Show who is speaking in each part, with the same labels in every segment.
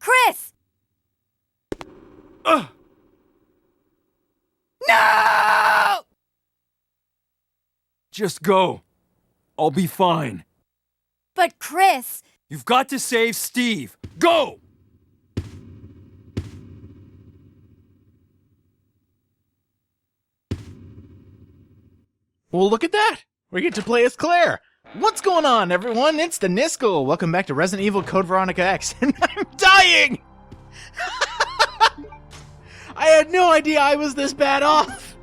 Speaker 1: Chris! No!
Speaker 2: Just go. I'll be fine.
Speaker 1: But Chris...
Speaker 2: You've got to save Steve. Go!
Speaker 3: Well, look at that! We get to play as Claire! What's going on, everyone? It's the Niskel! Welcome back to Resident Evil Code Veronica X, and I'm dying! I had no idea I was this bad off!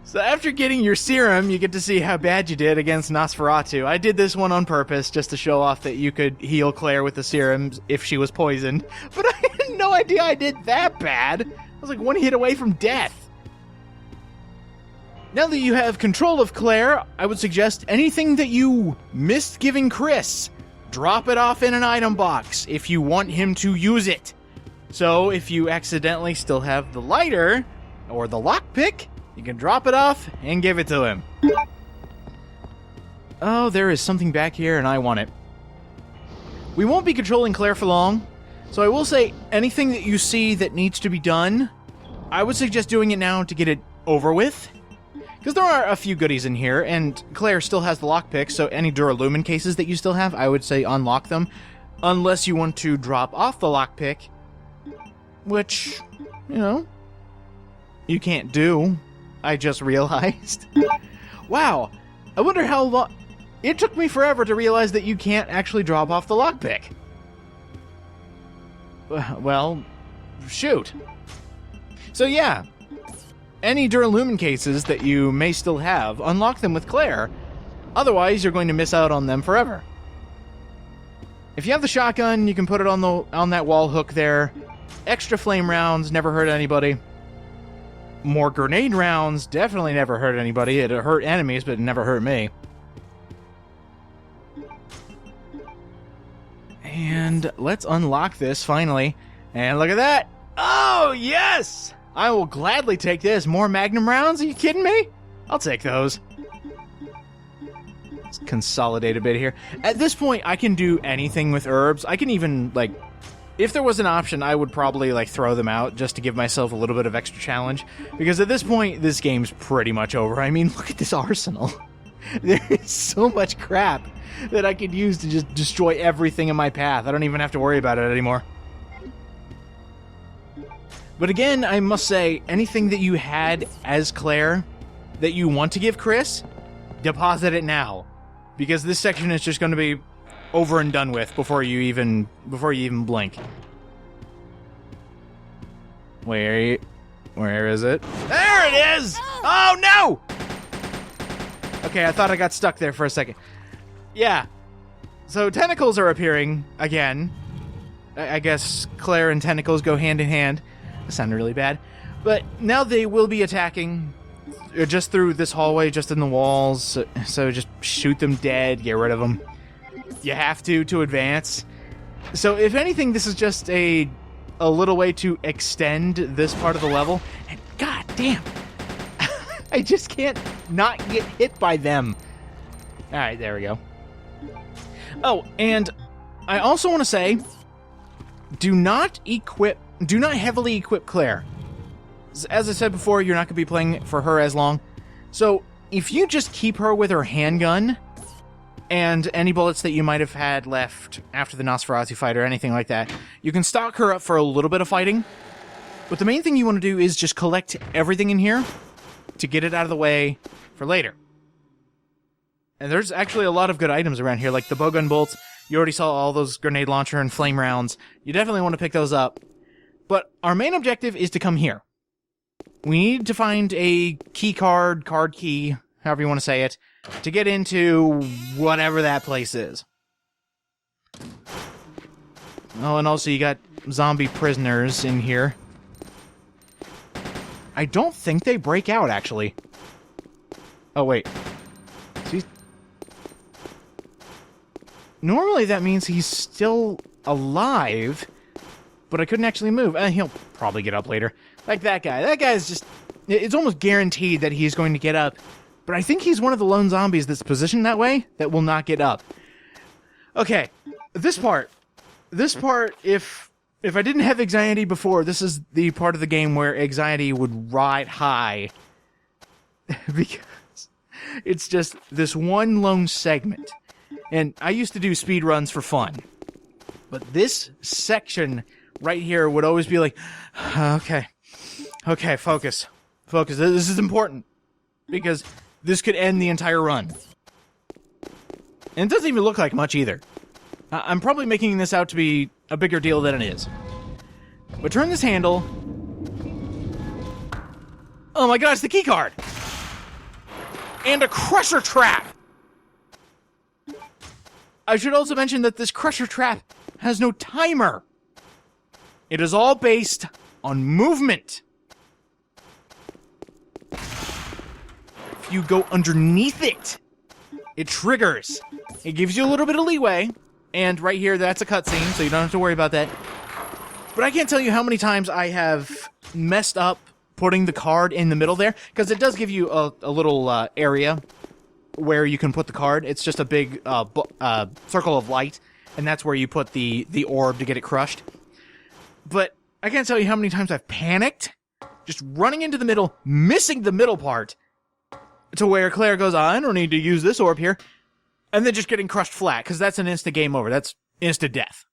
Speaker 3: So after getting your serum, you get to see how bad you did against Nosferatu. I did this one on purpose, just to show off that you could heal Claire with the serum if she was poisoned. But I had no idea I did that bad! I was like one hit away from death. Now that you have control of Claire, I would suggest anything that you missed giving Chris, drop it off in an item box if you want him to use it. So if you accidentally still have the lighter or the lockpick, you can drop it off and give it to him. Oh, there is something back here and I want it. We won't be controlling Claire for long, so I will say anything that you see that needs to be done, I would suggest doing it now to get it over with. Because there are a few goodies in here, and Claire still has the lockpick, so any Duralumin cases that you still have, I would say unlock them. Unless you want to drop off the lockpick, which, you know, you can't do. I just realized. Wow, I wonder how long... It took me forever to realize that you can't actually drop off the lockpick. Well, shoot. So yeah. Any Duralumin cases that you may still have, unlock them with Claire. Otherwise, you're going to miss out on them forever. If you have the shotgun, you can put it on that wall hook there. Extra flame rounds never hurt anybody. More grenade rounds definitely never hurt anybody. It hurt enemies, but it never hurt me. And let's unlock this finally. And look at that! Oh, yes! I will gladly take this. More Magnum rounds? Are you kidding me? I'll take those. Let's consolidate a bit here. At this point, I can do anything with herbs. I can even, like, if there was an option, I would probably, like, throw them out just to give myself a little bit of extra challenge. Because at this point, this game's pretty much over. I mean, look at this arsenal. There is so much crap that I could use to just destroy everything in my path. I don't even have to worry about it anymore. But again, I must say, anything that you had as Claire that you want to give Chris, deposit it now. Because this section is just going to be over and done with before you even blink. Where is it? There it is! Oh no! Okay, I thought I got stuck there for a second. Yeah. So tentacles are appearing again. I guess Claire and tentacles go hand in hand. That sounded really bad. But now they will be attacking just through this hallway, just in the walls. So just shoot them dead, get rid of them. You have to advance. So if anything, this is just a little way to extend this part of the level. And god damn, I just can't not get hit by them. Alright, there we go. Oh, and I also want to say, do not heavily equip Claire. As I said before, you're not going to be playing for her as long. So, if you just keep her with her handgun, and any bullets that you might have had left after the Nosferatu fight or anything like that, you can stock her up for a little bit of fighting. But the main thing you want to do is just collect everything in here to get it out of the way for later. And there's actually a lot of good items around here, like the bowgun bolts. You already saw all those grenade launcher and flame rounds. You definitely want to pick those up. But our main objective is to come here. We need to find a card key, however you want to say it, to get into whatever that place is. Oh, and also you got zombie prisoners in here. I don't think they break out, actually. Oh, wait. Normally that means he's still alive, but I couldn't actually move. He'll probably get up later. Like that guy. That guy's just... It's almost guaranteed that he's going to get up. But I think he's one of the lone zombies that's positioned that way that will not get up. Okay, this part. this part, if I didn't have anxiety before, this is the part of the game where anxiety would ride high. Because it's just this one lone segment. And I used to do speed runs for fun. But this section right here would always be like, okay, focus. This is important. Because this could end the entire run. And it doesn't even look like much either. I'm probably making this out to be a bigger deal than it is. But turn this handle. Oh my god, it's the key card! And a crusher trap! I should also mention that this crusher trap has no timer. It is all based on movement. If you go underneath it, it triggers. It gives you a little bit of leeway. And right here, that's a cutscene, so you don't have to worry about that. But I can't tell you how many times I have messed up putting the card in the middle there, because it does give you a little area where you can put the card. It's just a big circle of light, and that's where you put the orb to get it crushed. But I can't tell you how many times I've panicked, just running into the middle, missing the middle part, to where Claire goes, I don't need to use this orb here, and then just getting crushed flat, because that's an instant game over. That's instant death.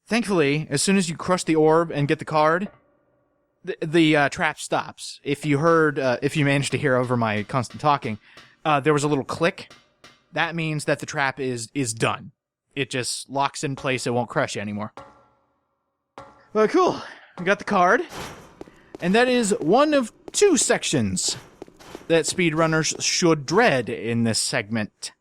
Speaker 3: Thankfully, as soon as you crush the orb and get the card, the trap stops. If you managed to hear over my constant talking, there was a little click. That means that the trap is done. It just locks in place. It won't crush you anymore. Well, cool. We got the card. And that is one of two sections that speedrunners should dread in this segment.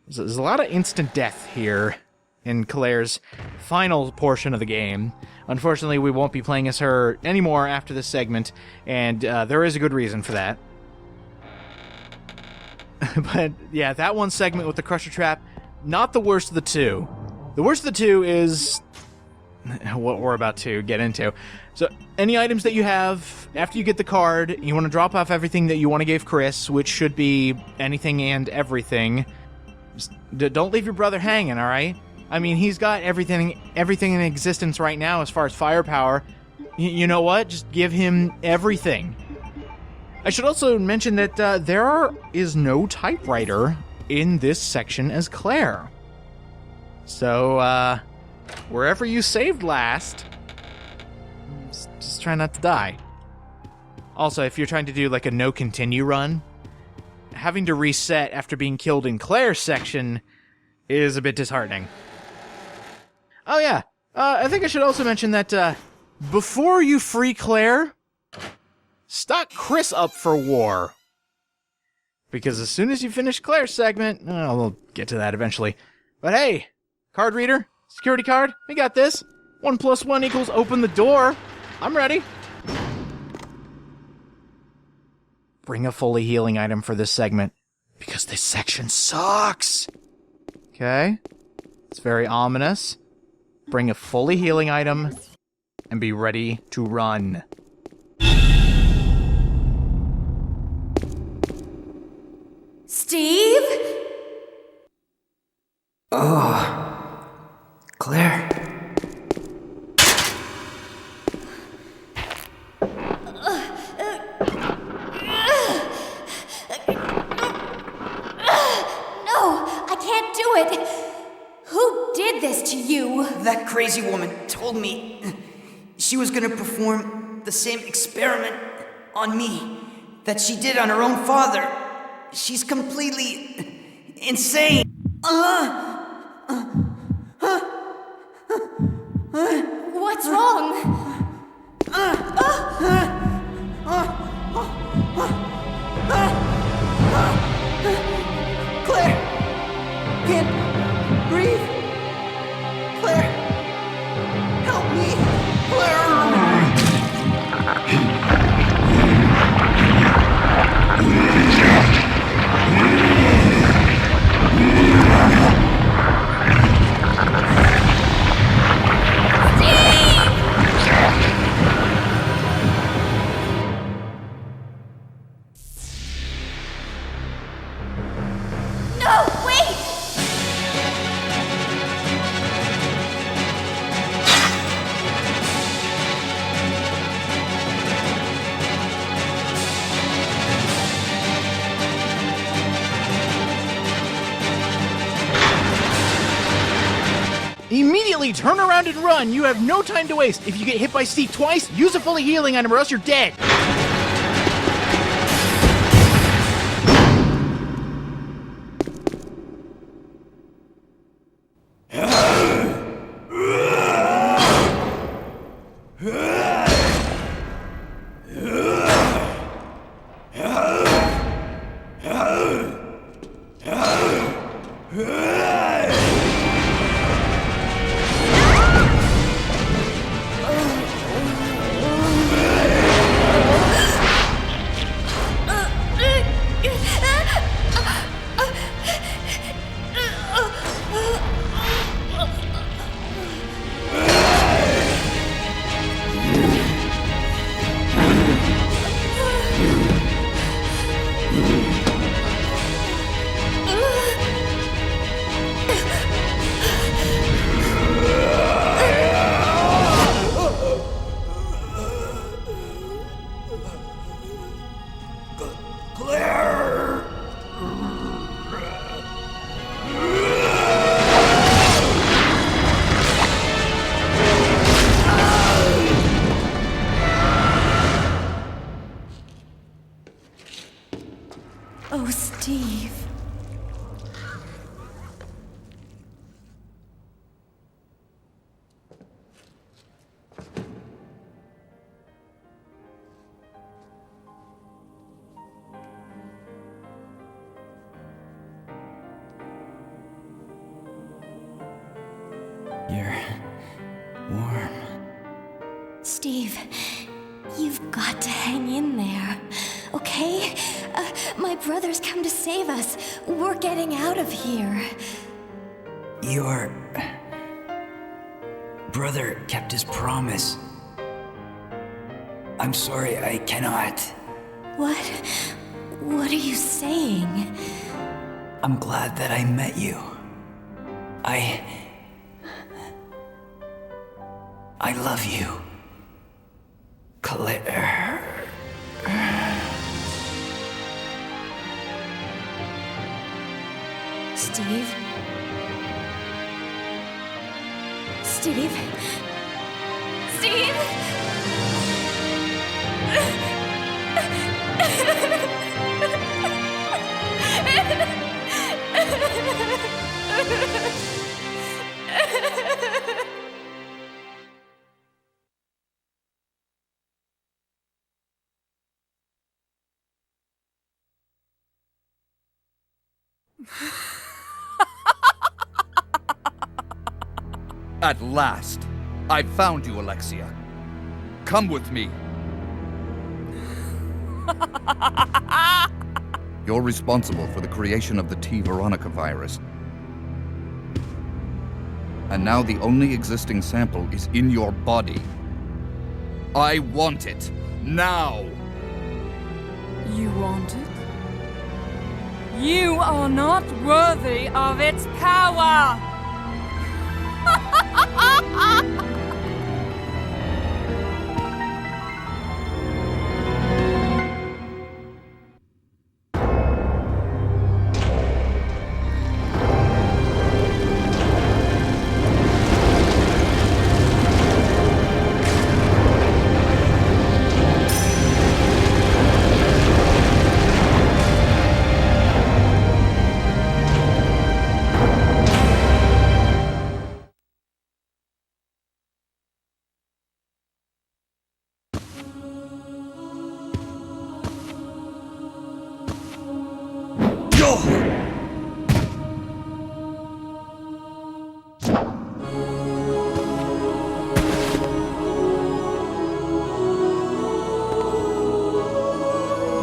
Speaker 3: There's a lot of instant death here in Claire's final portion of the game. Unfortunately, we won't be playing as her anymore after this segment, and there is a good reason for that. But yeah, that one segment with the crusher trap, not the worst of the two. The worst of the two is what we're about to get into. So, any items that you have, after you get the card, you want to drop off everything that you want to give Chris, which should be anything and everything. Just don't leave your brother hanging, alright? I mean, he's got everything in existence right now as far as firepower. You know what? Just give him everything. I should also mention that there is no typewriter in this section as Claire. So, wherever you saved last, just try not to die. Also, if you're trying to do like a no continue run, having to reset after being killed in Claire's section is a bit disheartening. Oh yeah, I think I should also mention that before you free Claire, stock Chris up for war. Because as soon as you finish Claire's segment, we'll get to that eventually. But hey, card reader, security card, we got this. 1 + 1 = open the door. I'm ready. Bring a fully healing item for this segment, because this section sucks. Okay, it's very ominous. Bring a fully healing item, and be ready to run.
Speaker 1: Steve?
Speaker 4: Oh, Claire.
Speaker 1: Who did this to you?
Speaker 4: That crazy woman told me she was gonna perform the same experiment on me that she did on her own father. She's completely insane.
Speaker 1: What's wrong?
Speaker 4: Claire! Can't breathe! Claire! Help me! Claire!
Speaker 3: immediately turn around and run. You have no time to waste. If you get hit by Steve twice, use a fully healing item or else you're dead.
Speaker 1: Oh, Steve.
Speaker 4: You're warm.
Speaker 1: Steve, you've got to hang in there, okay? My brother's come to save us. We're getting out of here.
Speaker 4: Your brother kept his promise. I'm sorry, I cannot.
Speaker 1: What? What are you saying?
Speaker 4: I'm glad that I met you. I love you, Claire.
Speaker 1: Steve? Steve? Steve?
Speaker 2: At last, I've found you, Alexia. Come with me.
Speaker 5: You're responsible for the creation of the T-Veronica virus. And now the only existing sample is in your body. I want it. Now!
Speaker 6: You want it? You are not worthy of its power!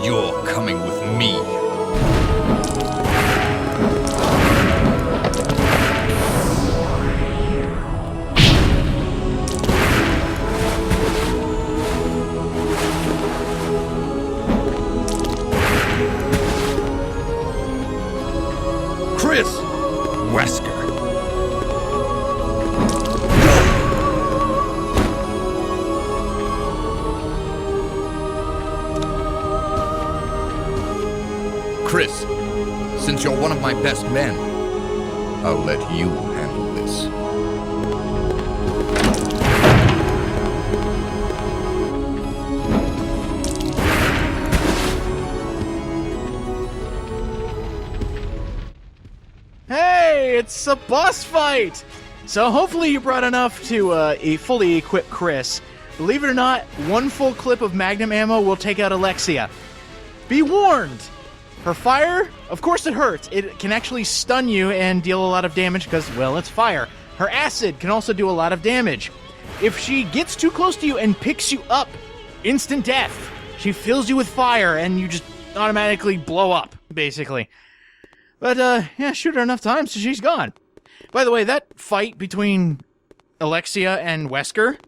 Speaker 5: You're coming with me.
Speaker 2: Chris!
Speaker 5: Wesker. Chris, since you're one of my best men, I'll let you handle this.
Speaker 3: it's a boss fight! So hopefully you brought enough to fully equip Chris. Believe it or not, one full clip of Magnum ammo will take out Alexia. Be warned! Her fire, of course it hurts. It can actually stun you and deal a lot of damage because, well, it's fire. Her acid can also do a lot of damage. If she gets too close to you and picks you up, instant death. She fills you with fire and you just automatically blow up, basically. But, yeah, shoot her enough times so she's gone. By the way, that fight between Alexia and Wesker,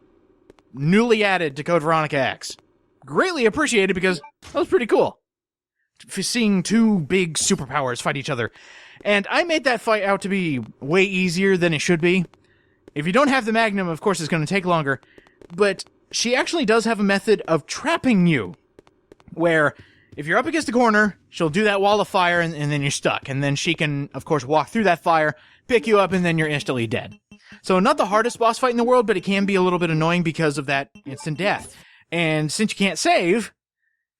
Speaker 3: newly added to Code Veronica X. Greatly appreciated because that was pretty cool. Seeing two big superpowers fight each other. And I made that fight out to be way easier than it should be. If you don't have the Magnum, of course it's going to take longer. But she actually does have a method of trapping you. Where, if you're up against a corner, she'll do that wall of fire and then you're stuck. And then she can, of course, walk through that fire, pick you up, and then you're instantly dead. So not the hardest boss fight in the world, but it can be a little bit annoying because of that instant death. And since you can't save,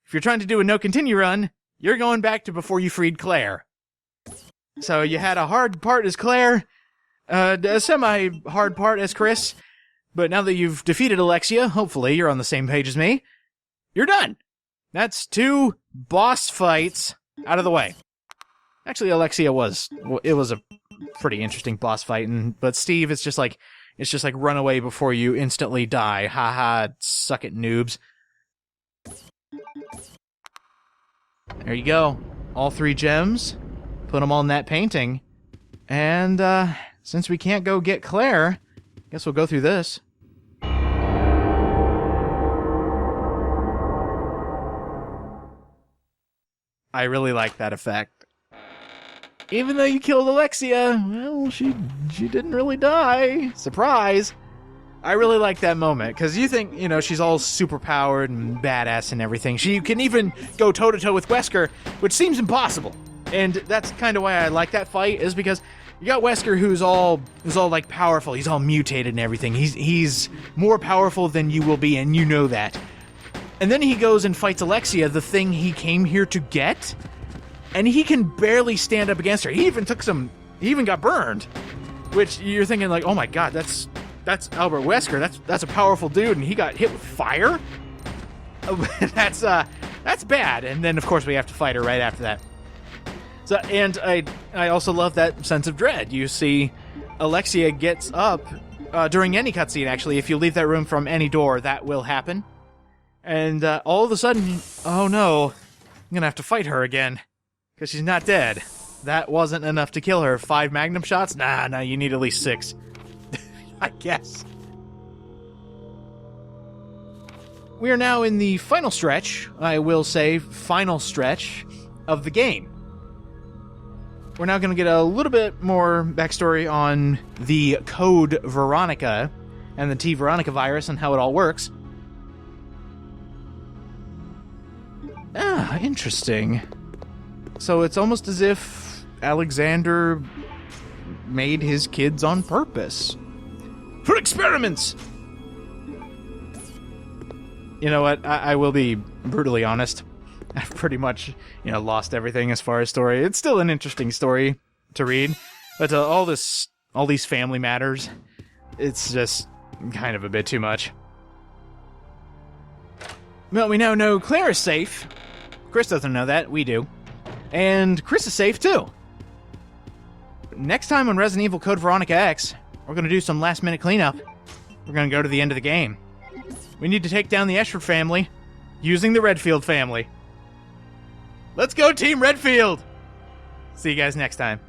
Speaker 3: if you're trying to do a no-continue run, you're going back to before you freed Claire. So you had a hard part as Claire, a semi-hard part as Chris, but now that you've defeated Alexia, hopefully you're on the same page as me, you're done. That's 2 boss fights out of the way. Actually, Alexia was a pretty interesting boss fight, but Steve, it's just like run away before you instantly die. Haha, suck it, noobs. There you go. All 3 gems. Put them all in that painting. And, since we can't go get Claire, guess we'll go through this. I really like that effect. Even though you killed Alexia, well, she didn't really die. Surprise! I really like that moment, because you think, she's all superpowered and badass and everything. She can even go toe-to-toe with Wesker, which seems impossible. And that's kind of why I like that fight, is because you got Wesker who's all like powerful. He's all mutated and everything. He's more powerful than you will be, and you know that. And then he goes and fights Alexia, the thing he came here to get, and he can barely stand up against her. He even got burned, which you're thinking like, oh my god, that's Albert Wesker. That's a powerful dude, and he got hit with fire. That's bad. And then of course we have to fight her right after that. So, and I also love that sense of dread. You see, Alexia gets up during any cutscene. Actually, if you leave that room from any door, that will happen. And all of a sudden, oh no, I'm gonna have to fight her again because she's not dead. That wasn't enough to kill her. 5 Magnum shots? Nah, you need at least 6. I guess. We are now in the final stretch, I will say final stretch, of the game. We're now going to get a little bit more backstory on the Code Veronica and the T-Veronica virus and how it all works. Ah, interesting. So it's almost as if Alexander made his kids on purpose. For experiments! You know what? I will be brutally honest. I've pretty much, lost everything as far as story. It's still an interesting story to read, but all these family matters, it's just kind of a bit too much. Well, we now know Claire is safe. Chris doesn't know that. We do. And Chris is safe, too. Next time on Resident Evil Code Veronica X, we're going to do some last-minute cleanup. We're going to go to the end of the game. We need to take down the Ashford family using the Redfield family. Let's go, Team Redfield! See you guys next time.